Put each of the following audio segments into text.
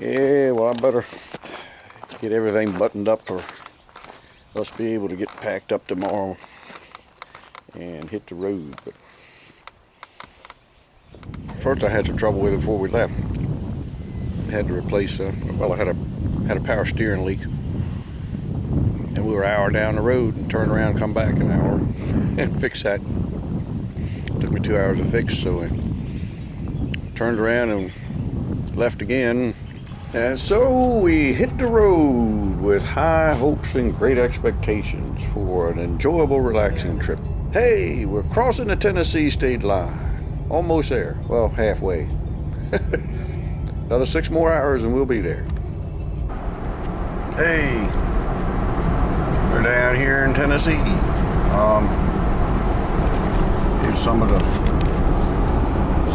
Yeah, well, I better get everything buttoned up for us be able to get packed up tomorrow and hit the road. But first, I had some trouble with it before we left. I had to replace. I had a power steering leak, and we were an hour down the road and turned around, and come back an hour, and fix that. It took me 2 hours to fix, so I turned around and left again. And so we hit the road with high hopes and great expectations for an enjoyable, relaxing trip. Hey, we're crossing the Tennessee state line. Almost there. Well, halfway. Another 6 more hours and we'll be there. Hey, we're down here in Tennessee. Here's some of the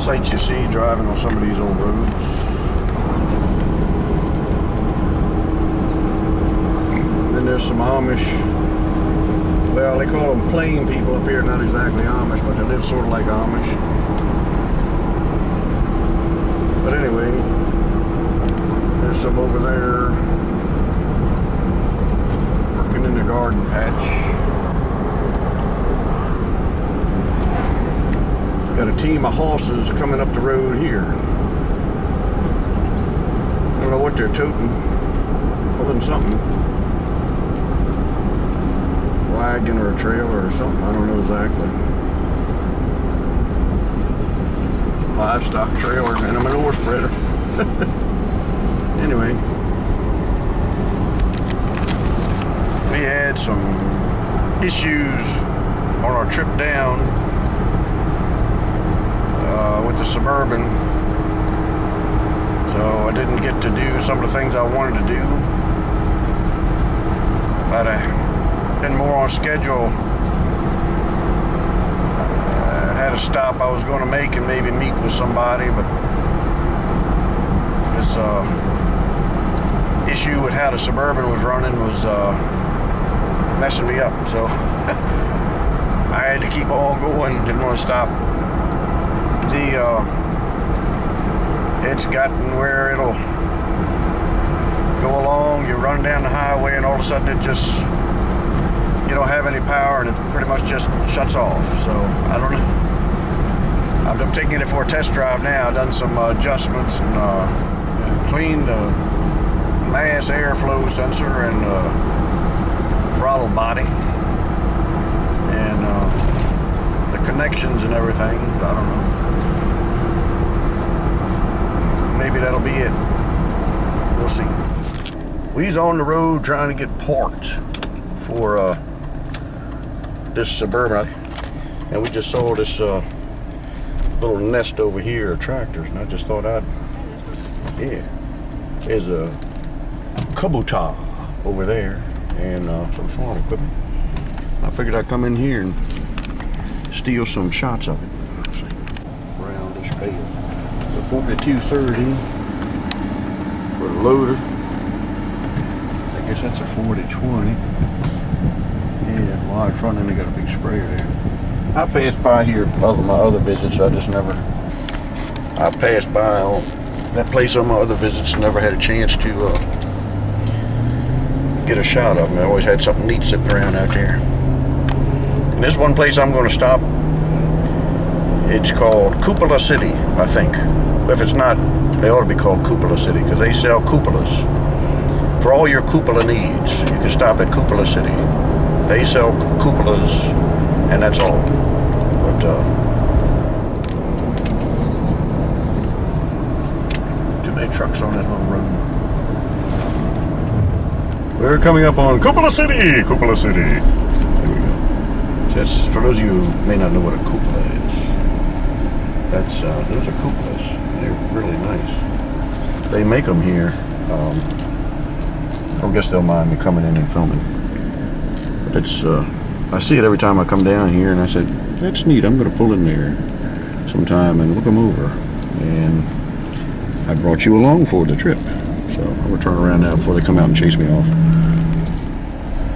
sights you see driving on some of these old roads. There's some Amish, well, they call them plain people up here, not exactly Amish, but they live sort of like Amish. But anyway, there's some over there working in the garden patch. Got a team of horses coming up the road here. I don't know what they're toting, pulling something. Wagon or a trailer or something, I don't know exactly. Livestock trailer and a manure spreader. Anyway, we had some issues on our trip down with the Suburban, so I didn't get to do some of the things I wanted to do. If I'd been more on schedule, I had a stop I was going to make and maybe meet with somebody, but this issue with how the Suburban was running was messing me up, so I had to keep on going, didn't want to stop. It's gotten where it'll go along, you run down the highway and all of a sudden it just, you don't have any power and it pretty much just shuts off. So I don't know. I'm taking it for a test drive now. I've done some adjustments and cleaned the mass airflow sensor and throttle body and the connections and everything. I don't know. Maybe that'll be it. We'll see. We's on the road trying to get parts for this Suburban, and we just saw this little nest over here of tractors, and I just thought there's a Kubota over there and some farm equipment. I figured I'd come in here and steal some shots of it. Let's see, roundish bale. The 4230 for the loader. I guess that's a 4020. Yeah, wide front end, they got a big sprayer there. I passed by here on my other visits. I passed by on that place on my other visits and never had a chance to get a shot of them. I always had something neat sitting around out there. And this one place I'm going to stop, it's called Cupola City, I think. If it's not, they ought to be called Cupola City because they sell cupolas. For all your cupola needs, you can stop at Cupola City. They sell cupolas, and that's all. But too many trucks on that little road. We're coming up on Cupola City. Cupola City. There we go. So that's for those of you who may not know what a cupola is. That's those are cupolas. They're really nice. They make them here. I guess they'll mind me coming in and filming. But it's, I see it every time I come down here, and I said, that's neat, I'm going to pull in there sometime and look them over. And I brought you along for the trip. So I'm going to turn around now before they come out and chase me off.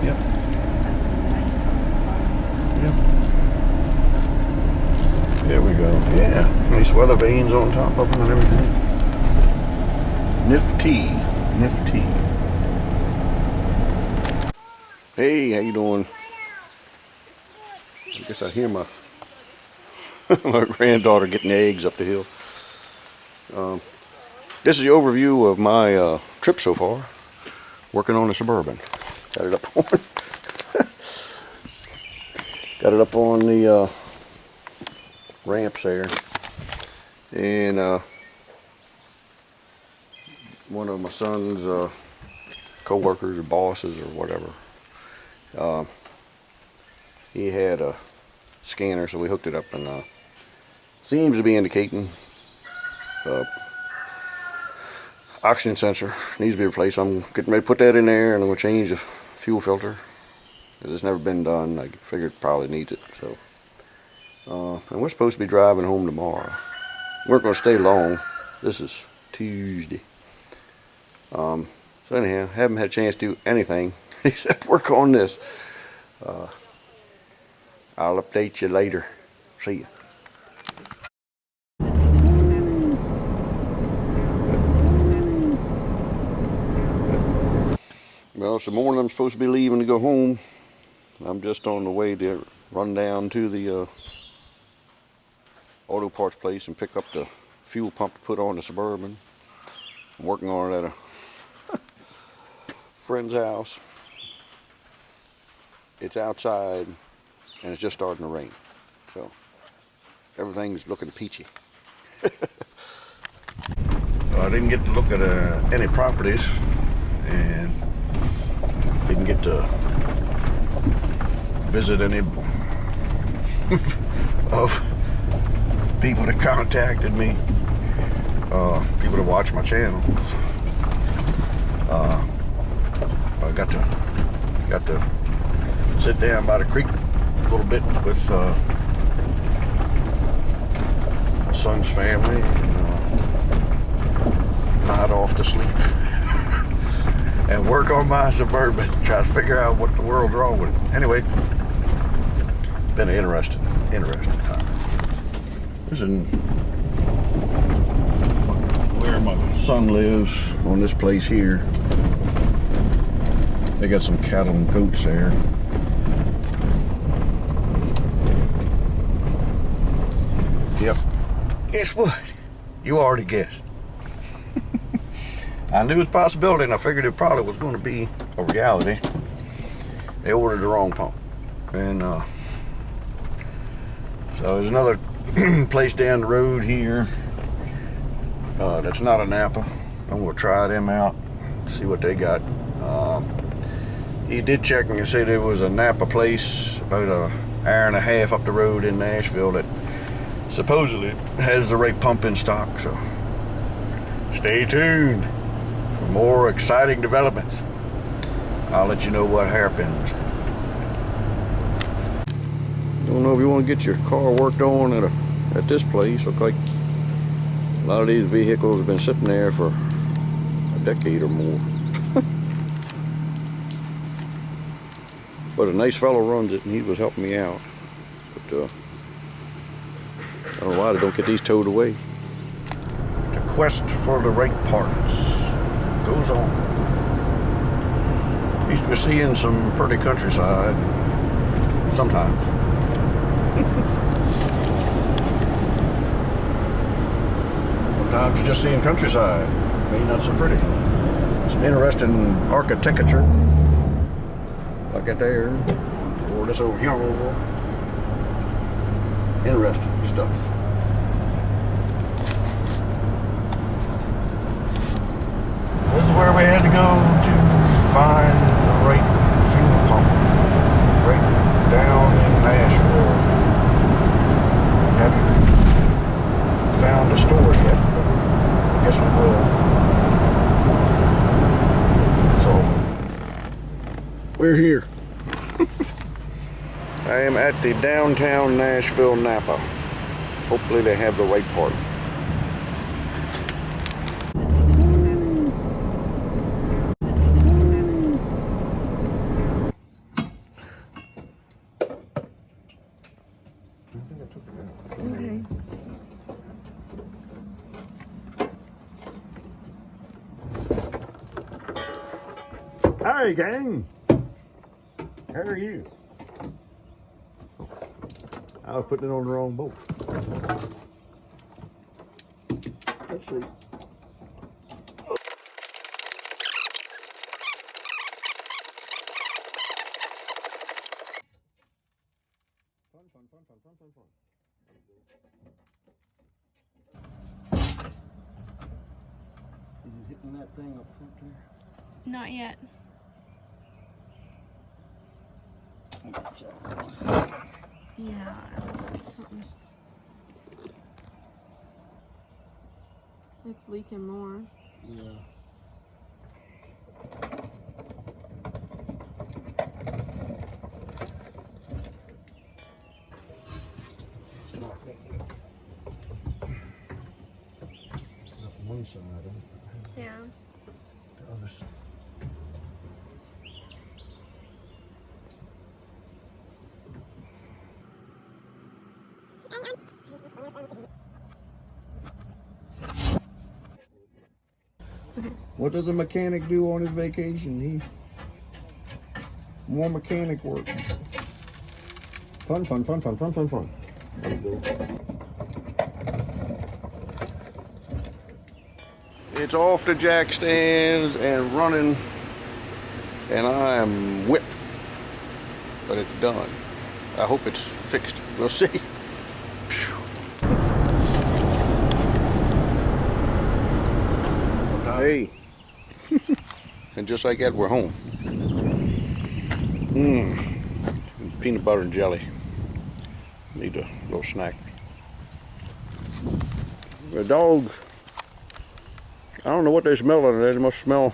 Yep. Yep. There we go. Yeah, nice weather vanes on top of them and everything. Nifty. Nifty. Hey, how you doing? I guess I hear my my granddaughter getting eggs up the hill. This is the overview of my trip so far. Working on the Suburban. Got it up on. Got it up on the ramps there, and one of my son's co-workers or bosses or whatever, he had a scanner, so we hooked it up, and seems to be indicating oxygen sensor needs to be replaced. I'm getting ready to put that in there, and I'm going to change the fuel filter. It's never been done. I figured it probably needs it. So, and we're supposed to be driving home tomorrow. We weren't going to stay long. This is Tuesday. So anyhow, haven't had a chance to do anything except work on this. I'll update you later. See ya. Well, it's the morning I'm supposed to be leaving to go home. I'm just on the way to run down to the auto parts place and pick up the fuel pump to put on the Suburban. I'm working on it at a friend's house. It's outside and it's just starting to rain, so everything's looking peachy. I didn't get to look at any properties, and didn't get to visit any of people that contacted me, people that watch my channel. I got to sit down by the creek a little bit with my son's family, and nod off to sleep and work on my Suburban, try to figure out what the world's wrong with it. Anyway, been an interesting time. This is where my son lives, on this place here. They got some cattle and goats there. Yep. Guess what? You already guessed. I knew it was a possibility, and I figured it probably was going to be a reality. They ordered the wrong pump. And so there's another place down the road here that's not a Napa. I'm going to try them out, see what they got. He did check me and say there was a Napa place about an hour and a half up the road in Nashville that supposedly has the right pump in stock. So stay tuned for more exciting developments. I'll let you know what happens. Don't know if you want to get your car worked on at this place. Look like a lot of these vehicles have been sitting there for a decade or more. But a nice fellow runs it, and he was helping me out. But I don't know why they don't get these towed away. The quest for the right parts goes on. Used to be seeing some pretty countryside sometimes. Sometimes you're just seeing countryside, maybe not so pretty. Some interesting architecture, like that there, or this over here. Interesting stuff. This is where we had to go to find the right fuel pump, right down in Nashville. Haven't found a store yet, but I guess we will. So we're here. I am at the downtown Nashville Napa. Hopefully they have the right part. Okay. Hi, gang. How are you? I was putting it on the wrong boat. Let's see. Fun. Is it hitting that thing up front there? Not yet. Yeah, it looks like something's. It's leaking more. Yeah. One side of it. Yeah. The other side. What does a mechanic do on his vacation? He more mechanic work. Fun. There you go. It's off the jack stands and running, and I am whipped, but it's done. I hope it's fixed. We'll see. Hey, and just like that, we're home. Peanut butter and jelly. Need a little snack. The dogs, I don't know what they smell under there. They must smell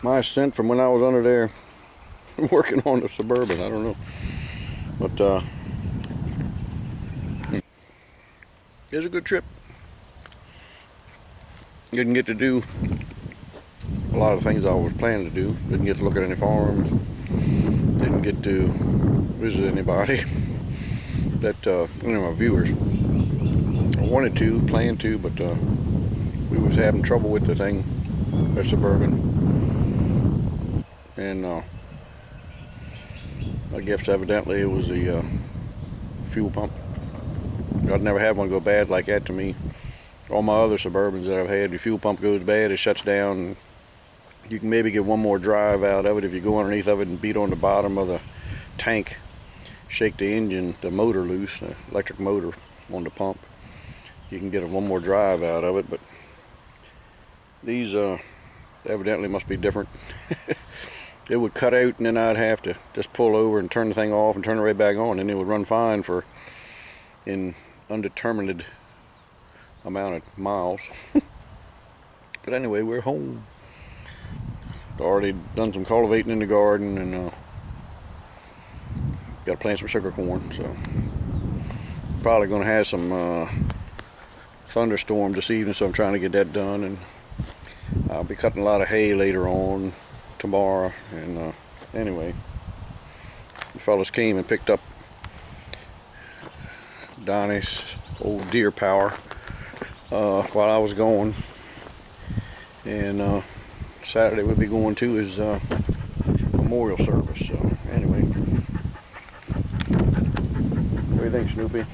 my scent from when I was under there working on the Suburban. I don't know. But it was a good trip. Didn't get to do a lot of things I was planning to do. Didn't get to look at any farms. Didn't get to visit anybody that, my viewers. I wanted to, planned to, but we was having trouble with the thing, the Suburban. And I guess evidently it was the fuel pump. I'd never had one go bad like that to me. All my other Suburbans that I've had, the fuel pump goes bad, it shuts down. You can maybe get one more drive out of it if you go underneath of it and beat on the bottom of the tank, shake the engine, the motor loose, the electric motor on the pump. You can get one more drive out of it, but these evidently must be different. It would cut out, and then I'd have to just pull over and turn the thing off and turn it right back on, and it would run fine for an undetermined amount of miles. But anyway, we're home. Already done some cultivating in the garden, and got to plant some sugar corn. So probably going to have some thunderstorm this evening, so I'm trying to get that done. And I'll be cutting a lot of hay later on tomorrow. And anyway, the fellas came and picked up Donnie's old Deer Power while I was gone, and Saturday we'll be going to his memorial service. So anyway, what do you think, Snoopy?